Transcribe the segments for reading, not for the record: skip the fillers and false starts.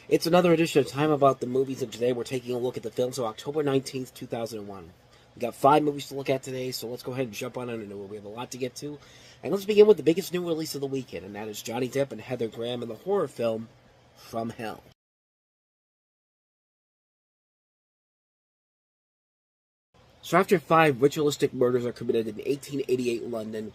It's another edition of Time About the Movies, and today we're taking a look at the films of October 19th, 2001. We got 5 movies to look at today, so let's go ahead and jump on into it. We have a lot to get to. And let's begin with the biggest new release of the weekend, and that is Johnny Depp and Heather Graham in the horror film From Hell. So after 5 ritualistic murders are committed in 1888 London,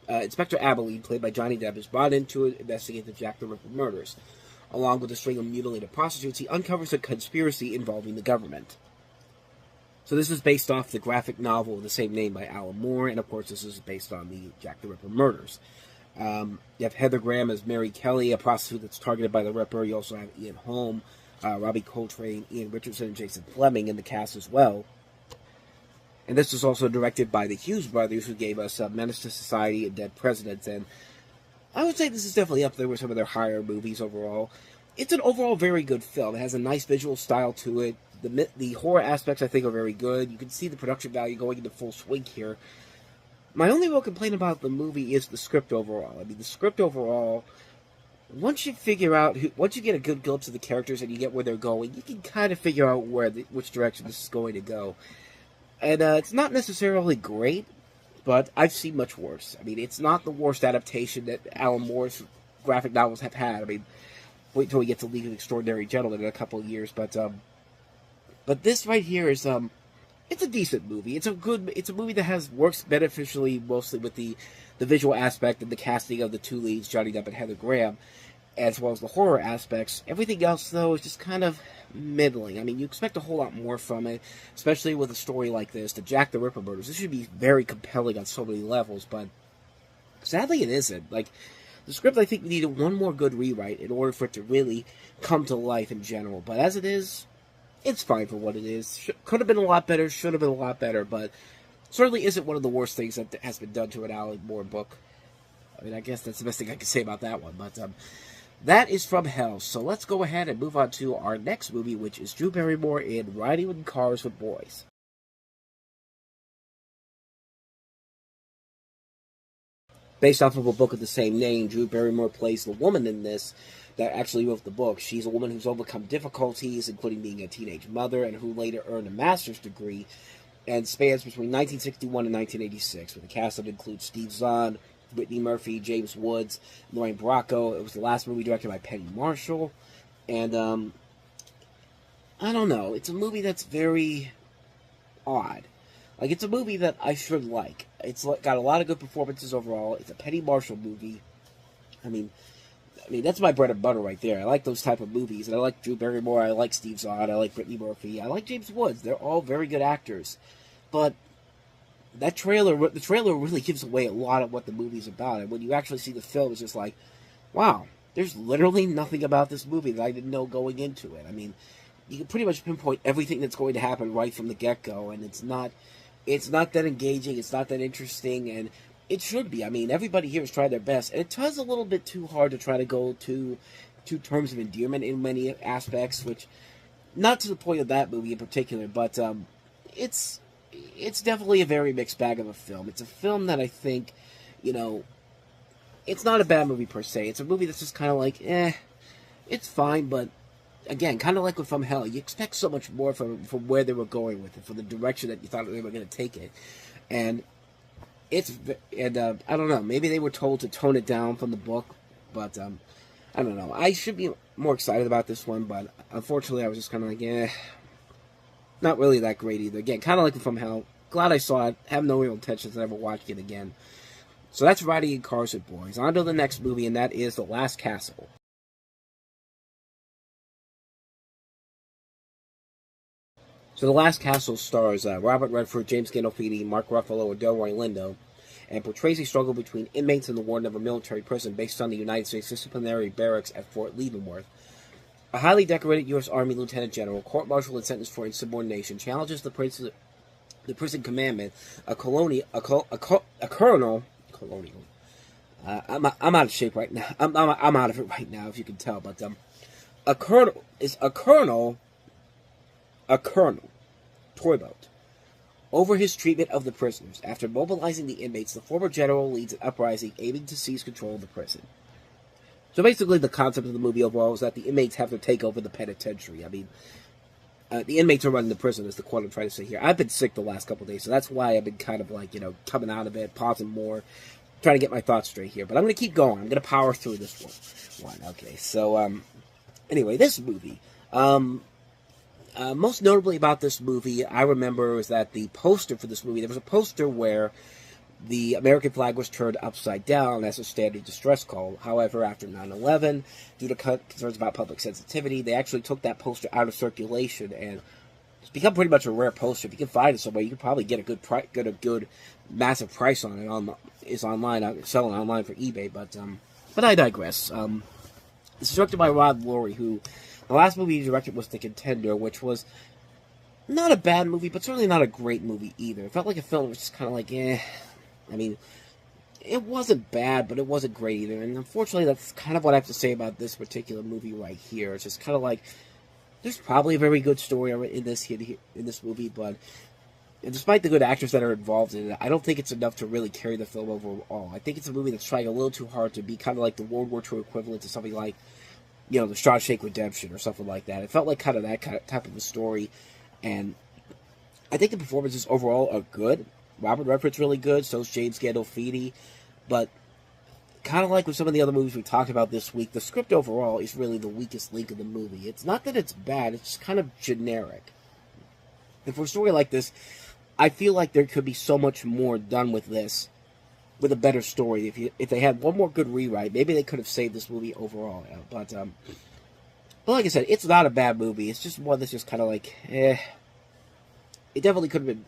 Inspector Abilene, played by Johnny Depp, is brought in to investigate the Jack the Ripper murders. Along with a string of mutilated prostitutes, he uncovers a conspiracy involving the government. So this is based off the graphic novel of the same name by Alan Moore, and of course this is based on the Jack the Ripper murders. You have Heather Graham as Mary Kelly, a prostitute that's targeted by the Ripper. You also have Ian Holm, Robbie Coltrane, Ian Richardson, and Jason Fleming in the cast as well. And this is also directed by the Hughes brothers, who gave us Menace to Society and Dead Presidents, and I would say this is definitely up there with some of their higher movies overall. It's an overall very good film. It has a nice visual style to it. The horror aspects, I think, are very good. You can see the production value going into full swing here. My only real complaint about the movie is the script overall. I mean, the script overall, once you get a good glimpse of the characters and you get where they're going, you can kind of figure out which direction this is going to go. And it's not necessarily great, but I've seen much worse. I mean, it's not the worst adaptation that Alan Moore's graphic novels have had. I mean, wait until we get to League of Extraordinary Gentlemen in a couple of years. But this right here is it's a decent movie. It's a movie that works beneficially mostly with the visual aspect and the casting of the two leads, Johnny Depp and Heather Graham, as well as the horror aspects. Everything else, though, is just kind of middling. I mean, you expect a whole lot more from it, especially with a story like this, the Jack the Ripper murders. This should be very compelling on so many levels, but sadly it isn't. Like, the script, I think, needed one more good rewrite in order for it to really come to life in general. But as it is, it's fine for what it is. Could have been a lot better, should have been a lot better, but certainly isn't one of the worst things that has been done to an Alan Moore book. I mean, I guess that's the best thing I can say about that one, but that is From Hell. So let's go ahead and move on to our next movie, which is Drew Barrymore in Riding in Cars with Boys. Based off of a book of the same name, Drew Barrymore plays the woman in this that actually wrote the book. She's a woman who's overcome difficulties, including being a teenage mother, and who later earned a master's degree, and spans between 1961 and 1986, with a cast that includes Steve Zahn, Whitney Murphy, James Woods, Lorraine Bracco. It was the last movie directed by Penny Marshall. And, I don't know. It's a movie that's very odd. Like, it's a movie that I should like. It's got a lot of good performances overall. It's a Penny Marshall movie. I mean, that's my bread and butter right there. I like those type of movies. And I like Drew Barrymore. I like Steve Zahn. I like Whitney Murphy. I like James Woods. They're all very good actors. But the trailer really gives away a lot of what the movie's about. And when you actually see the film, it's just like, wow, there's literally nothing about this movie that I didn't know going into it. I mean, you can pretty much pinpoint everything that's going to happen right from the get-go, and it's not that engaging, it's not that interesting, and it should be. I mean, everybody here has tried their best, and it tries a little bit too hard to try to go to terms of endearment in many aspects, which, not to the point of that movie in particular, but it's definitely a very mixed bag of a film. It's a film that I think, it's not a bad movie per se. It's a movie that's just kind of like, it's fine, but again, kind of like with From Hell, you expect so much more from where they were going with it, from the direction that you thought they were going to take it. And I don't know, maybe they were told to tone it down from the book, but I don't know. I should be more excited about this one, but unfortunately I was just kind of like, not really that great either. Again, kind of like From Hell. Glad I saw it. Have no real intentions of ever watching it again. So that's Riding in Cars with Boys. On to the next movie, and that is The Last Castle. So The Last Castle stars Robert Redford, James Gandolfini, Mark Ruffalo, and Delroy Lindo, and portrays a struggle between inmates and the warden of a military prison based on the United States disciplinary barracks at Fort Leavenworth. A highly decorated U.S. Army Lieutenant General, court-martialed and sentenced for insubordination, challenges the prison commandment. A colonel. I'm out of shape right now. I'm out of it right now, if you can tell. But a colonel, Toyboat, over his treatment of the prisoners. After mobilizing the inmates, the former general leads an uprising aiming to seize control of the prison. So basically, the concept of the movie overall is that the inmates have to take over the penitentiary. I mean, the inmates are running the prison, is the quote I'm trying to say here. I've been sick the last couple of days, so that's why I've been kind of like, coming out of it, pausing more, trying to get my thoughts straight here. But I'm going to keep going. I'm going to power through this one. Okay, so, anyway, this movie. Most notably about this movie, I remember was that the poster for this movie, there was a poster where the American flag was turned upside down as a standing distress call. However, after 9/11, due to concerns about public sensitivity, they actually took that poster out of circulation, and it's become pretty much a rare poster. If you can find it somewhere, you can probably get a good massive price on it. It's online, selling online for eBay. But I digress. It's directed by Rod Laurie, who the last movie he directed was The Contender, which was not a bad movie, but certainly not a great movie either. It felt like a film was just kind of like, eh. I mean, it wasn't bad, but it wasn't great either. And unfortunately, that's kind of what I have to say about this particular movie right here. It's just kind of like, there's probably a very good story in this movie, but despite the good actors that are involved in it, I don't think it's enough to really carry the film overall. I think it's a movie that's trying a little too hard to be kind of like the World War II equivalent to something like, the Shawshank Redemption or something like that. It felt like kind of that type of a story, and I think the performances overall are good. Robert Redford's really good, so is James Gandolfini, but kind of like with some of the other movies we talked about this week, the script overall is really the weakest link in the movie. It's not that it's bad, it's just kind of generic. And for a story like this, I feel like there could be so much more done with this, with a better story. If they had one more good rewrite, maybe they could have saved this movie overall. But like I said, it's not a bad movie. It's just one that's just kind of like, eh. It definitely could have been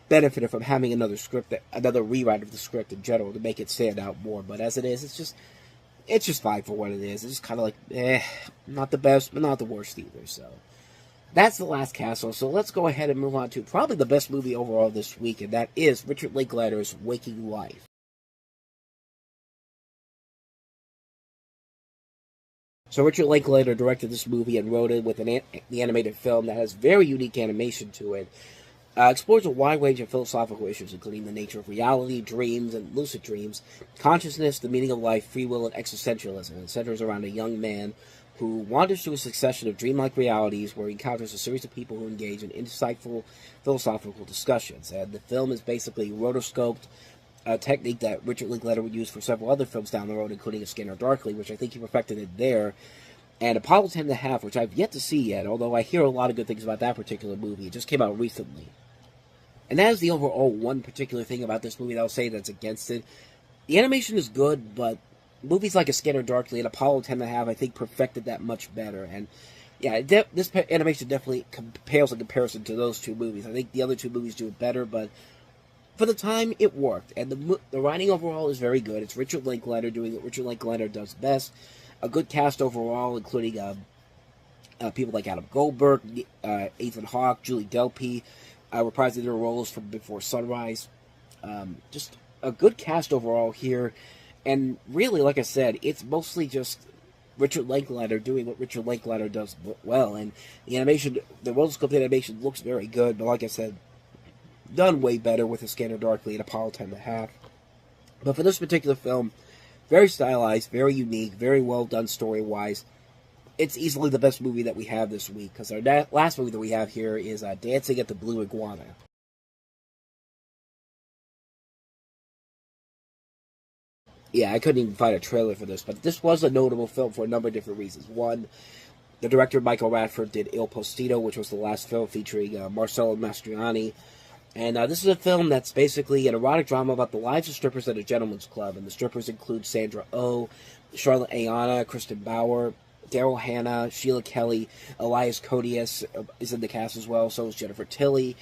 benefited from having another rewrite of the script in general to make it stand out more. But as it is, it's just fine for what it is. It's just kind of like, not the best, but not the worst either. So that's The Last Castle. So let's go ahead and move on to probably the best movie overall this week, and that is Richard Linklater's Waking Life. So Richard Linklater directed this movie and wrote it with the animated film that has very unique animation to it. Explores a wide range of philosophical issues, including the nature of reality, dreams, and lucid dreams, consciousness, the meaning of life, free will, and existentialism. It centers around a young man who wanders through a succession of dreamlike realities where he encounters a series of people who engage in insightful philosophical discussions. And the film is basically rotoscoped, a technique that Richard Linklater would use for several other films down the road, including A Scanner Darkly, which I think he perfected it there, and Apollo 10.5, which I've yet to see yet, although I hear a lot of good things about that particular movie. It just came out recently. And that is the overall one particular thing about this movie that I'll say that's against it. The animation is good, but movies like A Scanner Darkly and Apollo 10.5, I think, perfected that much better. And yeah, this animation definitely pales in comparison to those two movies. I think the other two movies do it better, but for the time, it worked. And the writing overall is very good. It's Richard Linklater doing what Richard Linklater does best. A good cast overall, including people like Adam Goldberg, Ethan Hawke, Julie Delpy, reprising their roles from Before Sunrise. Just a good cast overall here. And really, like I said, it's mostly just Richard Linklater doing what Richard Linklater does well. And the animation, the rotoscope animation looks very good, but like I said, done way better with A Scanner Darkly and Apollo 10.5. But for this particular film, very stylized, very unique, very well done story-wise. It's easily the best movie that we have this week, because our last movie that we have here is Dancing at the Blue Iguana. Yeah, I couldn't even find a trailer for this, but this was a notable film for a number of different reasons. One, the director Michael Radford did Il Postino, which was the last film featuring Marcello Mastroianni. And this is a film that's basically an erotic drama about the lives of strippers at a gentleman's club. And the strippers include Sandra Oh, Charlotte Ayana, Kristen Bauer, Daryl Hannah, Sheila Kelly, Elias Koteas is in the cast as well. So is Jennifer Tilly.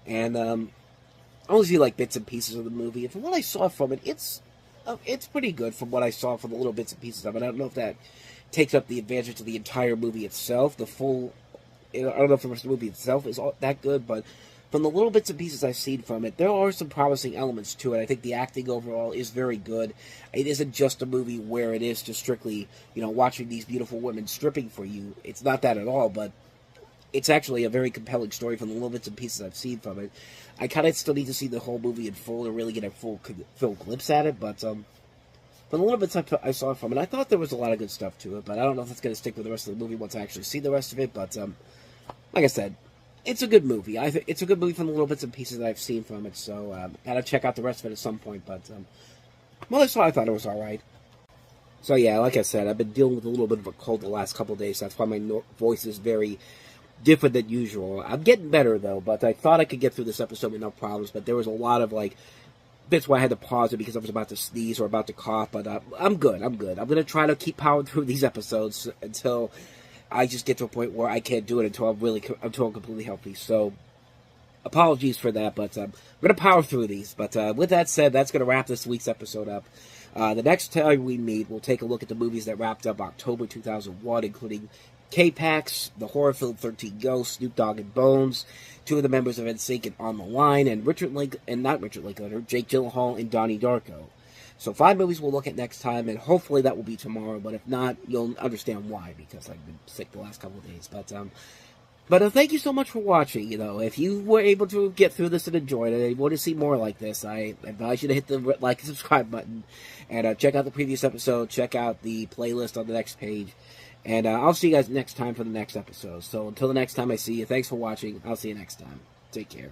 And I only see like bits and pieces of the movie. And from what I saw from it, it's pretty good from what I saw from the little bits and pieces of it. I don't know if that takes up the advantage of the entire movie itself. I don't know if the rest of the movie itself is all that good, but from the little bits and pieces I've seen from it, there are some promising elements to it. I think the acting overall is very good. It isn't just a movie where it is just strictly, watching these beautiful women stripping for you. It's not that at all, but it's actually a very compelling story from the little bits and pieces I've seen from it. I kind of still need to see the whole movie in full to really get a full glimpse at it, but From the little bits I saw from it, I thought there was a lot of good stuff to it, but I don't know if it's going to stick with the rest of the movie once I actually see the rest of it. But like I said, it's a good movie. It's a good movie from the little bits and pieces that I've seen from it. So gotta check out the rest of it at some point. But well, that's why I thought it was all right. So yeah, like I said, I've been dealing with a little bit of a cold the last couple of days. So that's why my voice is very different than usual. I'm getting better though, but I thought I could get through this episode with no problems. But there was a lot of like bits where I had to pause it because I was about to sneeze or about to cough. But I'm good. I'm good. I'm gonna try to keep powering through these episodes until I just get to a point where I can't do it until I'm completely healthy. So apologies for that, but I'm gonna power through these. But with that said, that's gonna wrap this week's episode up. The next time we meet, we'll take a look at the movies that wrapped up October 2001, including K-Pax, the horror film 13 Ghosts, Snoop Dogg and Bones, two of the members of NSYNC and On the Line, and Jake Gyllenhaal and Donnie Darko. So 5 movies we'll look at next time, and hopefully that will be tomorrow, but if not, you'll understand why, because I've been sick the last couple of days. But thank you so much for watching. If you were able to get through this and enjoy it, and you want to see more like this, I advise you to hit the like and subscribe button, and check out the previous episode, check out the playlist on the next page, and I'll see you guys next time for the next episode. So until the next time I see you, thanks for watching. I'll see you next time. Take care.